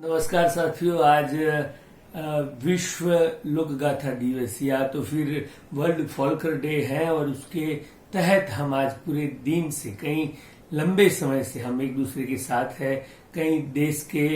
नमस्कार साथियों। आज विश्व लोक गाथा दिवस या तो फिर वर्ल्ड फोल्कर डे है और उसके तहत हम आज पूरे दिन से कई लंबे समय से हम एक दूसरे के साथ है। कई देश के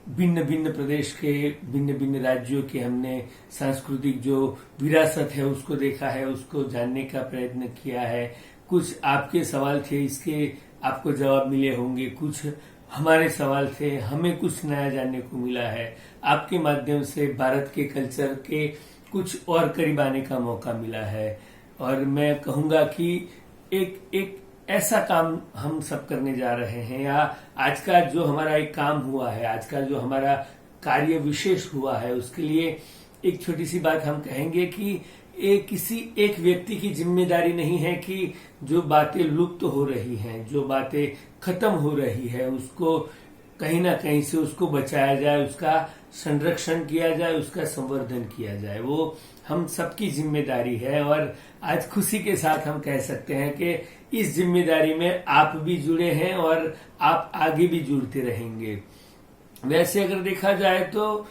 भिन्न भिन्न प्रदेश के भिन्न भिन्न राज्यों के हमने सांस्कृतिक जो विरासत है उसको देखा है, उसको जानने का प्रयत्न किया है। कुछ आपके सवाल थे, इसके आपको जवाब मिले होंगे। कुछ हमारे सवाल थे, हमें कुछ नया जानने को मिला है। आपके माध्यम से भारत के कल्चर के कुछ और करीब आने का मौका मिला है। और मैं कहूंगा कि एक ऐसा काम हम सब करने जा रहे हैं, या आज का जो हमारा एक काम हुआ है, आज का जो हमारा कार्य विशेष हुआ है, उसके लिए एक छोटी सी बात हम कहेंगे कि किसी एक व्यक्ति की जिम्मेदारी नहीं है कि जो बातें लुप्त हो रही हैं, जो बातें खत्म हो रही है, उसको कहीं ना कहीं से उसको बचाया जाए, उसका संरक्षण किया जाए, उसका संवर्धन किया जाए। वो हम सबकी जिम्मेदारी है। और आज खुशी के साथ हम कह सकते हैं कि इस जिम्मेदारी में आप भी जुड़े हैं और आप आगे भी जुड़ते रहेंगे। वैसे अगर देखा जाए तो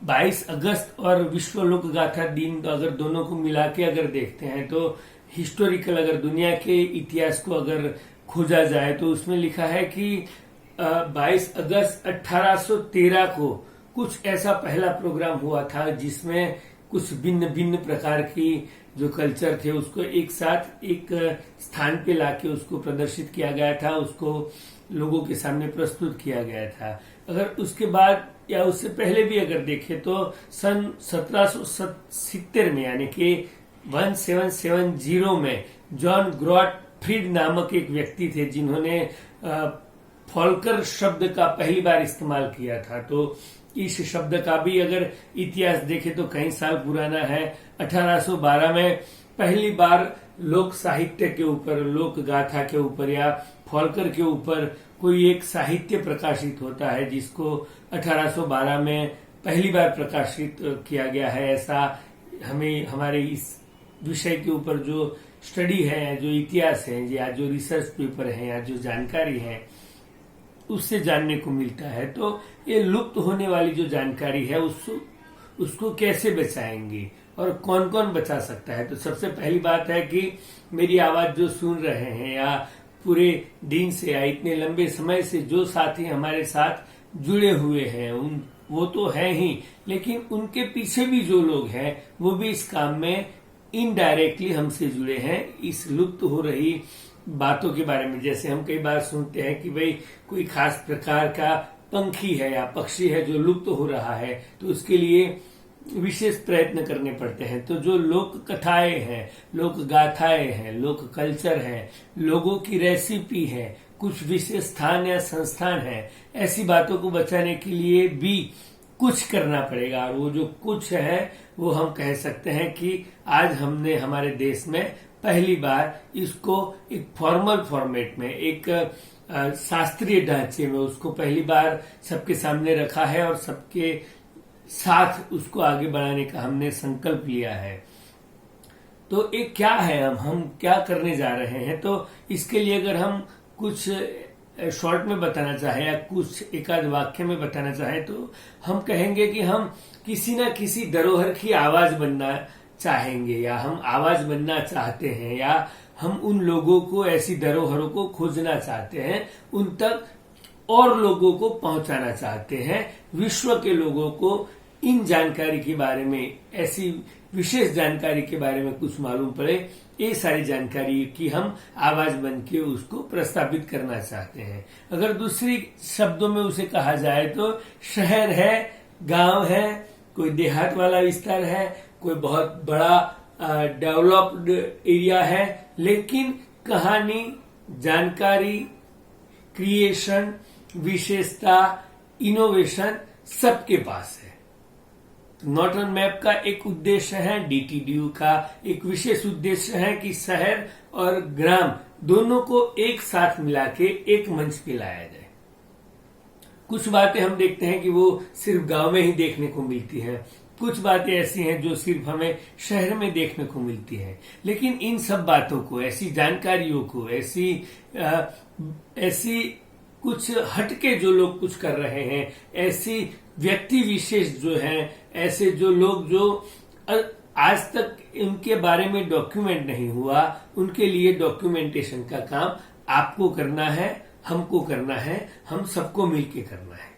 22 अगस्त और विश्व लोक गाथा दिन, तो अगर दोनों को मिला के अगर देखते हैं तो हिस्टोरिकल, अगर दुनिया के इतिहास को अगर खोजा जाए तो उसमें लिखा है कि 22 अगस्त 1813 को कुछ ऐसा पहला प्रोग्राम हुआ था जिसमें कुछ भिन्न भिन्न प्रकार की जो कल्चर थे उसको एक साथ एक स्थान पे लाके उसको प्रदर्शित किया गया था, उसको लोगों के सामने प्रस्तुत किया गया था। अगर उसके बाद या उससे पहले भी अगर देखें तो सन 1770 में, यानी कि 1770 में जॉन ग्रॉटफ्रीड नामक एक व्यक्ति थे जिन्होंने फोल्कर शब्द का पहली बार इस्तेमाल किया था। तो इस शब्द का भी अगर इतिहास देखें तो कई साल पुराना है। 1812 में पहली बार लोक साहित्य के ऊपर, लोक गाथा के ऊपर या फोल्कर के ऊपर कोई एक साहित्य प्रकाशित होता है जिसको 1812 में पहली बार प्रकाशित किया गया है। ऐसा हमें हमारे इस विषय के ऊपर जो स्टडी है, जो इतिहास है या जो रिसर्च पेपर है या जो जानकारी है उससे जानने को मिलता है। तो ये लुप्त होने वाली जो जानकारी है उसको कैसे बचाएंगे और कौन कौन बचा सकता है। तो सबसे पहली बात है कि मेरी आवाज जो सुन रहे हैं या पूरे दिन से या इतने लंबे समय से जो साथी हमारे साथ जुड़े हुए हैं वो तो है ही, लेकिन उनके पीछे भी जो लोग हैं वो भी इस काम में इनडायरेक्टली हमसे जुड़े हैं। इस लुप्त हो रही बातों के बारे में, जैसे हम कई बार सुनते हैं कि भाई कोई खास प्रकार का पंखी है या पक्षी है जो लुप्त हो रहा है, तो उसके लिए विशेष प्रयत्न करने पड़ते हैं। तो जो लोक कथाएं हैं, लोक गाथाएं हैं, लोक कल्चर है, लोगों की रेसिपी है, कुछ विशेष स्थान या संस्थान है, ऐसी बातों को बचाने के लिए भी कुछ करना पड़ेगा। और वो जो कुछ है वो हम कह सकते हैं कि आज हमने हमारे देश में पहली बार इसको एक फॉर्मल फॉर्मेट में, एक शास्त्रीय ढांचे में उसको पहली बार सबके सामने रखा है और सबके साथ उसको आगे बढ़ाने का हमने संकल्प लिया है। तो एक क्या है, हम क्या करने जा रहे हैं, तो इसके लिए अगर हम कुछ शॉर्ट में बताना चाहे या कुछ एकाध वाक्य में बताना चाहे तो हम कहेंगे कि हम किसी न किसी धरोहर की आवाज बनना चाहेंगे, या हम आवाज बनना चाहते हैं, या हम उन लोगों को, ऐसी धरोहरों को खोजना चाहते हैं, उन तक और लोगों को पहुंचाना चाहते हैं। विश्व के लोगों को इन जानकारी के बारे में, ऐसी विशेष जानकारी के बारे में कुछ मालूम पड़े, ये सारी जानकारी की हम आवाज बन के उसको प्रस्तावित करना चाहते हैं। अगर दूसरी शब्दों में उसे कहा जाए तो शहर है, गांव है, कोई देहात वाला विस्तार है, कोई बहुत बड़ा डेवलप्ड एरिया है, लेकिन कहानी, जानकारी, क्रिएशन, विशेषता, इनोवेशन सबके पास है। नॉर्टन मैप का एक उद्देश्य है, डीटीडीयू का एक विशेष उद्देश्य है कि शहर और ग्राम दोनों को एक साथ मिला के एक मंच पे लाया जाए। कुछ बातें हम देखते हैं कि वो सिर्फ गांव में ही देखने को मिलती हैं, कुछ बातें ऐसी हैं जो सिर्फ हमें शहर में देखने को मिलती हैं। लेकिन इन सब बातों को, ऐसी जानकारियों को, ऐसी कुछ हटके जो लोग कुछ कर रहे हैं, ऐसी व्यक्ति विशेष जो हैं, ऐसे जो लोग जो आज तक इनके बारे में डॉक्यूमेंट नहीं हुआ, उनके लिए डॉक्यूमेंटेशन का काम आपको करना है, हमको करना है, हम सबको मिलके करना है।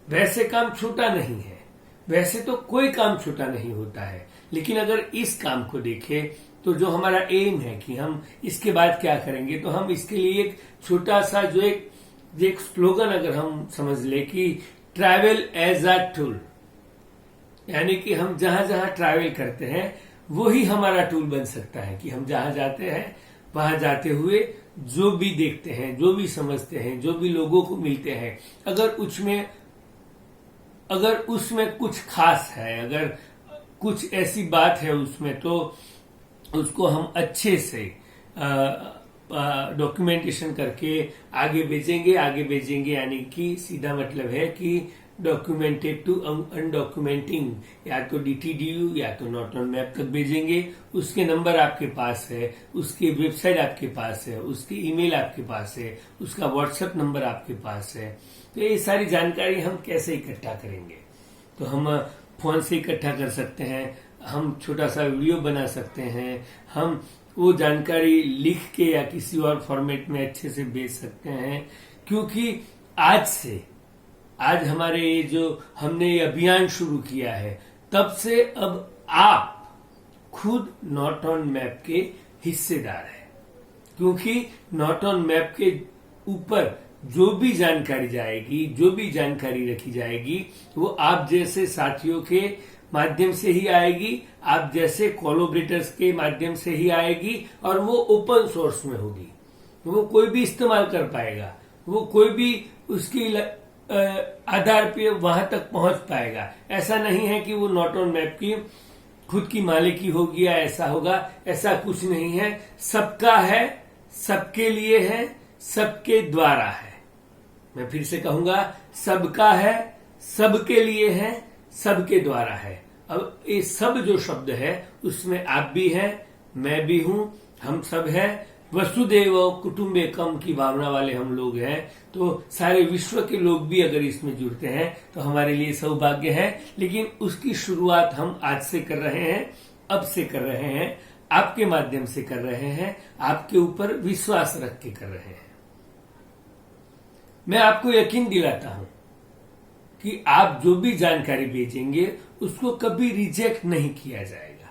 वैसे काम छोटा नहीं है, वैसे तो कोई काम छोटा नहीं होता है, लेकिन अगर इस काम को देखें तो जो हमारा एम है कि हम इसके बाद क्या करेंगे, तो हम इसके लिए एक छोटा सा जो एक स्लोगन अगर हम समझ ले कि ट्रैवल एज अ टूल, यानी कि हम जहां जहां ट्रैवल करते हैं वो ही हमारा टूल बन सकता है कि हम जहां जाते हैं वहां जाते हुए जो भी देखते हैं, जो भी समझते हैं, जो भी लोगों को मिलते हैं, अगर उसमें कुछ खास है, अगर कुछ ऐसी बात है उसमें, तो उसको हम अच्छे से डॉक्यूमेंटेशन करके आगे भेजेंगे, यानी कि सीधा मतलब है कि डॉक्यूमेंटेड टू अनडॉक्यूमेंटिंग, या तो DTDU या तो नॉट ऑन मैप तक भेजेंगे। उसके नंबर आपके पास है, उसकी वेबसाइट आपके पास है, उसकी ईमेल आपके पास है, उसका व्हाट्सएप नंबर आपके पास है। तो ये सारी जानकारी हम कैसे इकट्ठा करेंगे? तो हम फोन से इकट्ठा कर सकते हैं, हम छोटा सा वीडियो बना सकते हैं, हम वो जानकारी लिख के या किसी और फॉर्मेट में अच्छे से भेज सकते हैं। क्योंकि आज हमारे ये जो हमने ये अभियान शुरू किया है, तब से अब आप खुद नॉट ऑन मैप के हिस्सेदार हैं। क्योंकि नॉट ऑन मैप के ऊपर जो भी जानकारी जाएगी, जो भी जानकारी रखी जाएगी, वो आप जैसे साथियों के माध्यम से ही आएगी, आप जैसे कोलैबोरेटर्स के माध्यम से ही आएगी, और वो ओपन सोर्स में होगी, वो कोई भी इस्तेमाल कर पाएगा, वो कोई भी उसकी आधार पे वहां तक पहुंच पाएगा। ऐसा नहीं है कि वो नॉट ऑन मैप की खुद की मालिकी होगी या ऐसा होगा, ऐसा कुछ नहीं है। सबका है, सबके लिए है, सबके द्वारा है। मैं फिर से कहूंगा, सबका है, सबके लिए है, सबके द्वारा है। अब ये सब जो शब्द है उसमें आप भी हैं, मैं भी हूं, हम सब हैं, वसुदेव कुटुंबकम की भावना वाले हम लोग हैं। तो सारे विश्व के लोग भी अगर इसमें जुड़ते हैं तो हमारे लिए सौभाग्य है। लेकिन उसकी शुरुआत हम आज से कर रहे हैं, अब से कर रहे हैं, आपके माध्यम से कर रहे हैं, आपके ऊपर विश्वास रख के कर रहे हैं। मैं आपको यकीन दिलाता हूं कि आप जो भी जानकारी भेजेंगे उसको कभी रिजेक्ट नहीं किया जाएगा।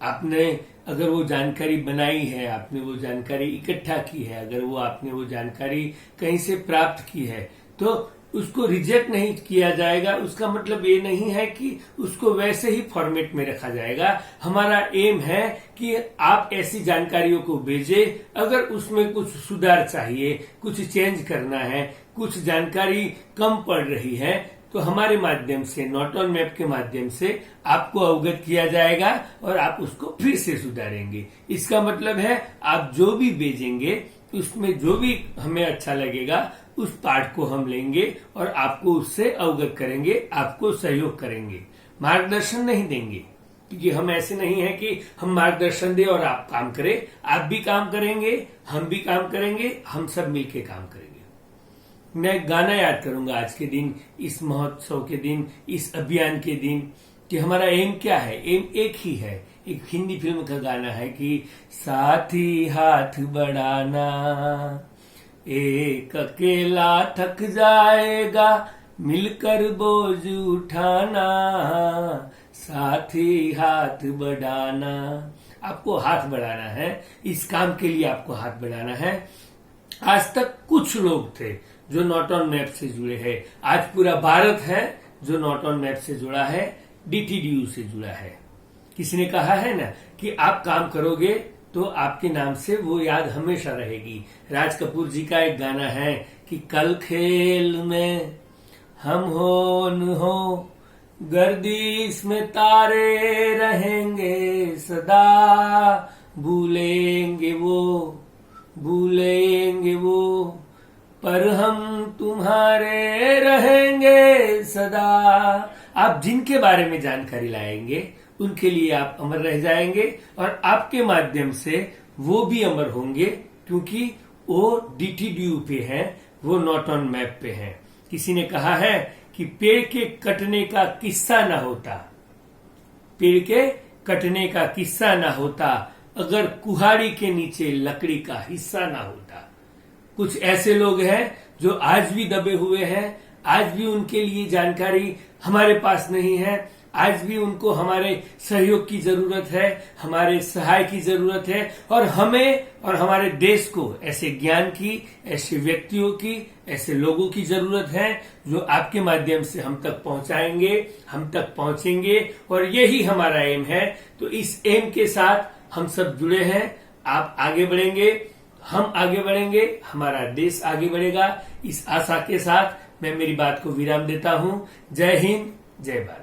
आपने अगर वो जानकारी बनाई है, आपने वो जानकारी इकट्ठा की है, अगर वो आपने वो जानकारी कहीं से प्राप्त की है, तो उसको रिजेक्ट नहीं किया जाएगा। उसका मतलब ये नहीं है कि उसको वैसे ही फॉर्मेट में रखा जाएगा। हमारा एम है कि आप ऐसी जानकारियों को भेजें, अगर उसमें कुछ सुधार चाहिए, कुछ चेंज करना है, कुछ जानकारी कम पड़ रही है, तो हमारे माध्यम से, नॉट ऑन मैप के माध्यम से आपको अवगत किया जाएगा और आप उसको फिर से सुधारेंगे। इसका मतलब है आप जो भी भेजेंगे उसमें जो भी हमें अच्छा लगेगा उस पार्ट को हम लेंगे और आपको उससे अवगत करेंगे, आपको सहयोग करेंगे, मार्गदर्शन नहीं देंगे। क्योंकि हम ऐसे नहीं है कि हम मार्गदर्शन दें और आप काम करें। आप भी काम करेंगे, हम भी काम करेंगे, हम सब मिलके काम करेंगे। मैं गाना याद करूंगा आज के दिन, इस महोत्सव के दिन, इस अभियान के दिन, कि हमारा एम क्या है। एम एक ही है, एक हिंदी फिल्म का गाना है कि साथी हाथ बढ़ाना, एक अकेला थक जाएगा, मिलकर बोझ उठाना, साथी हाथ बढ़ाना। आपको हाथ बढ़ाना है, इस काम के लिए आपको हाथ बढ़ाना है। आज तक कुछ लोग थे जो नॉट ऑन मैप से जुड़े हैं, आज पूरा भारत है जो नॉट ऑन मैप से जुड़ा है, DTDU से जुड़ा है। किसी ने कहा है ना कि आप काम करोगे तो आपके नाम से वो याद हमेशा रहेगी। राज कपूर जी का एक गाना है कि कल खेल में हम हो न हो, गर्दिश में तारे रहेंगे सदा, भूलेंगे वो, पर हम तुम्हारे रहेंगे सदा। आप जिनके बारे में जानकारी लाएंगे उनके लिए आप अमर रह जाएंगे और आपके माध्यम से वो भी अमर होंगे, क्योंकि वो DTDU पे हैं, वो नॉट ऑन मैप पे हैं। किसी ने कहा है कि पेड़ के कटने का किस्सा ना होता, पेड़ के कटने का किस्सा ना होता अगर कुहाड़ी के नीचे लकड़ी का हिस्सा ना होता। कुछ ऐसे लोग हैं जो आज भी दबे हुए हैं, आज भी उनके लिए जानकारी हमारे पास नहीं है, आज भी उनको हमारे सहयोग की जरूरत है, हमारे सहाय की जरूरत है, और हमें और हमारे देश को ऐसे ज्ञान की, ऐसे व्यक्तियों की, ऐसे लोगों की जरूरत है जो आपके माध्यम से हम तक पहुंचाएंगे, हम तक पहुंचेंगे, और यही हमारा एम है। तो इस एम के साथ हम सब जुड़े हैं। आप आगे बढ़ेंगे, हम आगे बढ़ेंगे, हमारा देश आगे बढ़ेगा। इस आशा के साथ मैं मेरी बात को विराम देता हूं। जय हिंद, जय भारत।